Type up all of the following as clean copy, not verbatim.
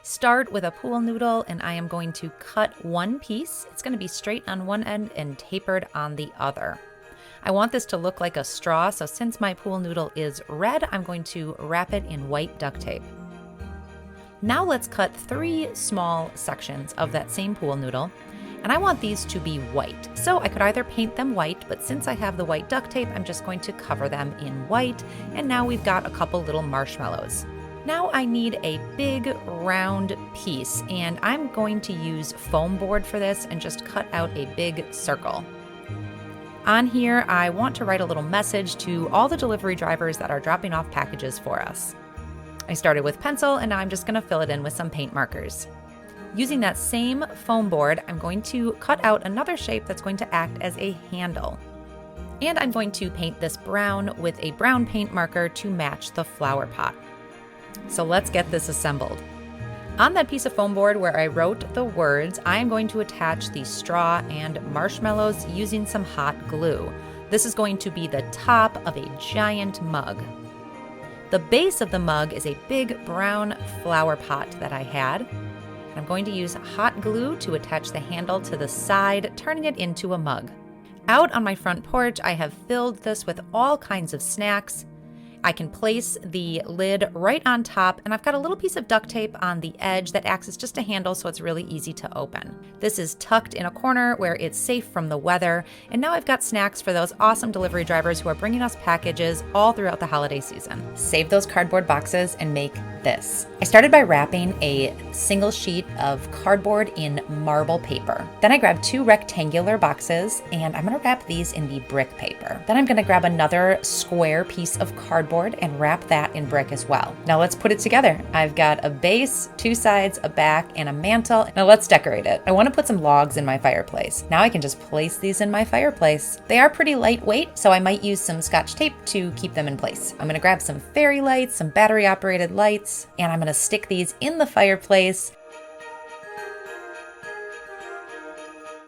Start with a pool noodle, and I am going to cut one piece. It's going to be straight on one end and tapered on the other. I want this to look like a straw, so since my pool noodle is red, I'm going to wrap it in white duct tape. Now let's cut 3 small sections of that same pool noodle, and I want these to be white. So I could either paint them white, but since I have the white duct tape, I'm just going to cover them in white, and now we've got a couple little marshmallows. Now I need a big round piece, and I'm going to use foam board for this and just cut out a big circle. On here, I want to write a little message to all the delivery drivers that are dropping off packages for us. I started with pencil, and now I'm just going to fill it in with some paint markers. Using that same foam board, I'm going to cut out another shape that's going to act as a handle. And I'm going to paint this brown with a brown paint marker to match the flower pot. So let's get this assembled. On that piece of foam board where I wrote the words, I am going to attach the straw and marshmallows using some hot glue. This is going to be the top of a giant mug. The base of the mug is a big brown flower pot that I had. I'm going to use hot glue to attach the handle to the side, turning it into a mug. Out on my front porch, I have filled this with all kinds of snacks. I can place the lid right on top, and I've got a little piece of duct tape on the edge that acts as just a handle, so it's really easy to open. This is tucked in a corner where it's safe from the weather, and now I've got snacks for those awesome delivery drivers who are bringing us packages all throughout the holiday season. Save those cardboard boxes and make this. I started by wrapping a single sheet of cardboard in marble paper. Then I grabbed 2 rectangular boxes, and I'm going to wrap these in the brick paper. Then I'm going to grab another square piece of cardboard and wrap that in brick as well. Now let's put it together. I've got a base, 2 sides, a back, and a mantle. Now let's decorate it. I want to put some logs in my fireplace. Now I can just place these in my fireplace. They are pretty lightweight, so I might use some Scotch tape to keep them in place. I'm going to grab some fairy lights, some battery operated lights, and I'm going to stick these in the fireplace.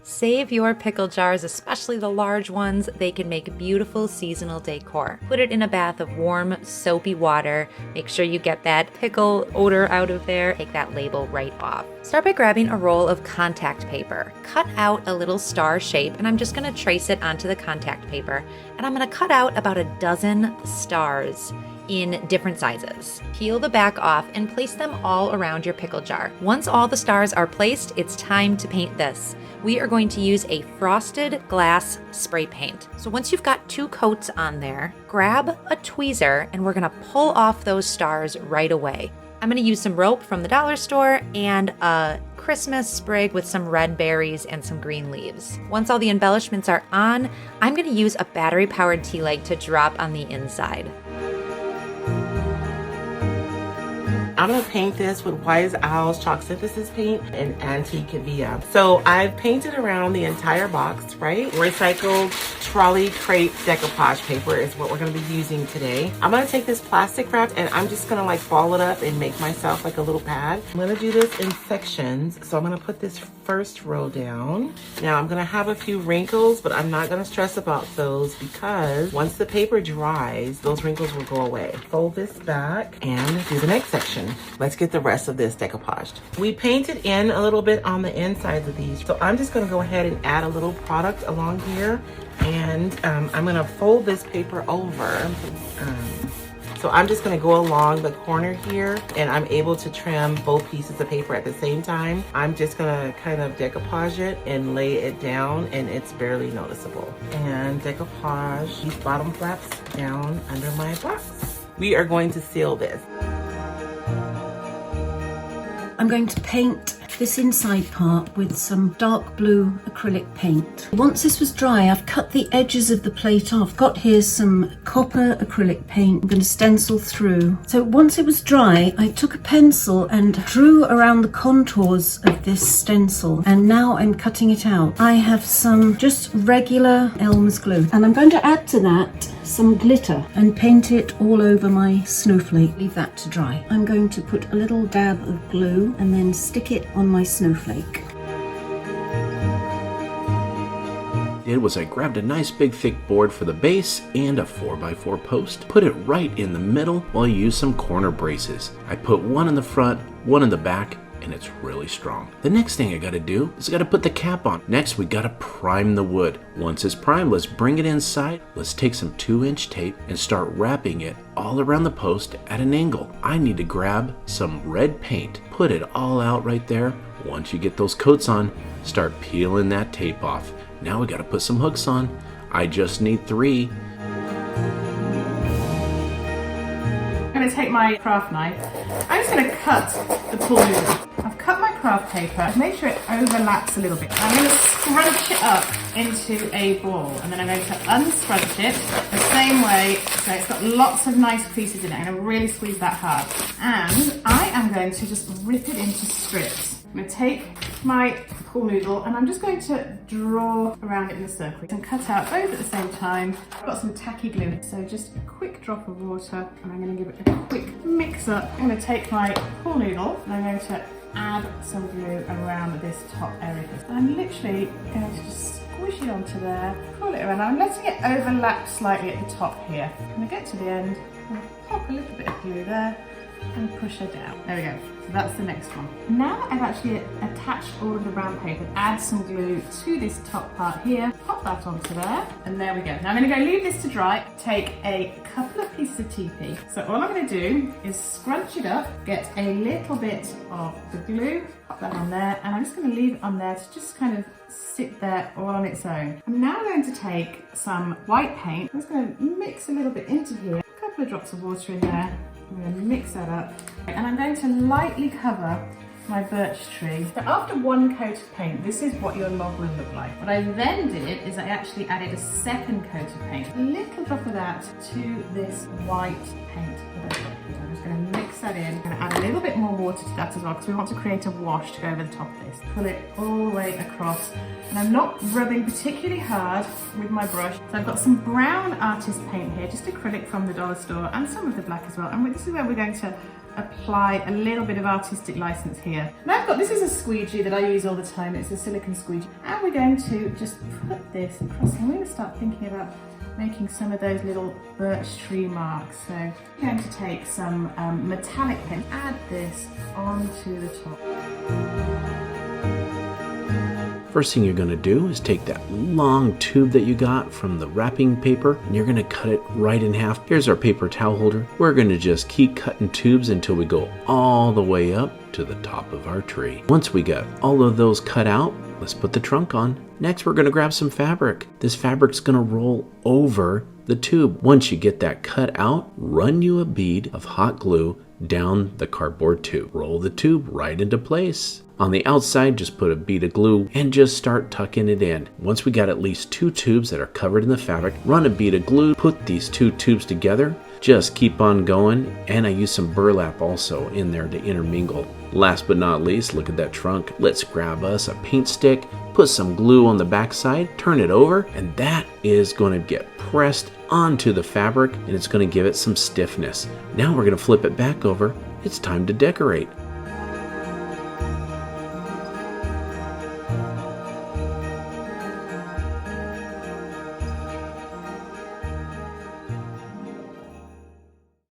Save your pickle jars, especially the large ones. They can make beautiful seasonal decor. Put it in a bath of warm, soapy water. Make sure you get that pickle odor out of there. Take that label right off. Start by grabbing a roll of contact paper. Cut out a little star shape, and I'm just going to trace it onto the contact paper. And I'm going to cut out about a dozen stars in different sizes. Peel the back off and place them all around your pickle jar. Once all the stars are placed, it's time to paint this. We are going to use a frosted glass spray paint. So once you've got 2 coats on there, grab a tweezer and we're gonna pull off those stars right away. I'm gonna use some rope from the dollar store and a Christmas sprig with some red berries and some green leaves. Once all the embellishments are on, I'm gonna use a battery-powered tea light to drop on the inside. I'm gonna paint this with Wise Owl's chalk synthesis paint and antique via. So I've painted around the entire box, right? Recycled trolley crate decoupage paper is what we're gonna be using today. I'm gonna take this plastic wrap and I'm just gonna like ball it up and make myself like a little pad. I'm gonna do this in sections. So I'm gonna put this first row down. Now I'm gonna have a few wrinkles, but I'm not gonna stress about those because once the paper dries, those wrinkles will go away. Fold this back and do the next section. Let's get the rest of this decoupaged. We painted in a little bit on the insides of these. So I'm just gonna go ahead and add a little product along here. And I'm gonna fold this paper over. So I'm just gonna go along the corner here and I'm able to trim both pieces of paper at the same time. I'm just gonna kind of decoupage it and lay it down and it's barely noticeable. And decoupage these bottom flaps down under my box. We are going to seal this. I'm going to paint this inside part with some dark blue acrylic paint. Once this was dry, I've cut the edges of the plate off. Got here some copper acrylic paint. I'm going to stencil through. So once it was dry, I took a pencil and drew around the contours of this stencil. And now I'm cutting it out. I have some just regular Elmer's glue. And I'm going to add to that some glitter and paint it all over my snowflake. Leave that to dry. I'm going to put a little dab of glue and then stick it on my snowflake. Did was I grabbed a nice big thick board for the base and a 4x4 post, put it right in the middle while I used some corner braces. I put one in the front, one in the back, and it's really strong. The next thing I gotta do is I gotta put the cap on. Next, we gotta prime the wood. Once it's primed, let's bring it inside. Let's take some 2-inch tape and start wrapping it all around the post at an angle. I need to grab some red paint, put it all out right there. Once you get those coats on, start peeling that tape off. Now we gotta put some hooks on. I just need 3. I'm going to take my craft knife. I'm just going to cut the pool noodle. I've cut my craft paper. I've made sure it overlaps a little bit. I'm going to scrunch it up into a ball, and then I'm going to unscrunch it the same way so it's got lots of nice pieces in it. I'm going to really squeeze that hard. And I am going to just rip it into strips. I'm going to take my pool noodle and I'm just going to draw around it in a circle and cut out both at the same time. I've got some tacky glue, so just a quick drop of water and I'm going to give it a quick mix up. I'm going to take my pool noodle and I'm going to add some glue around this top area. And I'm literally going to just squish it onto there, pull it around. I'm letting it overlap slightly at the top here. I'm going to get to the end, I'm going to pop a little bit of glue there and push her down. There we go. So that's the next one. Now I've actually attached all of the brown paper, add some glue to this top part here, pop that onto there, and there we go. Now I'm going to go leave this to dry, take a couple of pieces of TP. So all I'm going to do is scrunch it up, get a little bit of the glue, pop that on there, and I'm just going to leave it on there to just kind of sit there all on its own. I'm now going to take some white paint. I'm just going to mix a little bit into here, a couple of drops of water in there. I'm going to mix that up and I'm going to lightly cover my birch tree. So after one coat of paint, this is what your log will look like. What I then did is I actually added a second coat of paint, a little drop of that to this white paint that I've got here. I'm just going to mix that in. I'm going to add a little bit more water to that as well because we want to create a wash to go over the top of this. Pull it all the way across. And I'm not rubbing particularly hard with my brush. So I've got some brown artist paint here, just acrylic from the dollar store, and some of the black as well. And this is where we're going to apply a little bit of artistic license here. Now I've got, this is a squeegee that I use all the time. It's a silicone squeegee. And we're going to just put this across. And we're going to start thinking about making some of those little birch tree marks. So I'm going to take some metallic paint, add this onto the top. First thing you're going to do is take that long tube that you got from the wrapping paper and you're going to cut it right in half. Here's our paper towel holder. We're going to just keep cutting tubes until we go all the way up to the top of our tree. Once we got all of those cut out, let's put the trunk on. Next, we're going to grab some fabric. This fabric's going to roll over the tube. Once you get that cut out, run you a bead of hot glue down the cardboard tube. Roll the tube right into place. On the outside, just put a bead of glue and just start tucking it in. Once we got at least 2 tubes that are covered in the fabric, run a bead of glue, put these 2 tubes together, just keep on going, and I use some burlap also in there to intermingle. Last but not least, look at that trunk. Let's grab us a paint stick, put some glue on the backside, turn it over, and that is going to get pressed onto the fabric and it's going to give it some stiffness. Now we're going to flip it back over. It's time to decorate.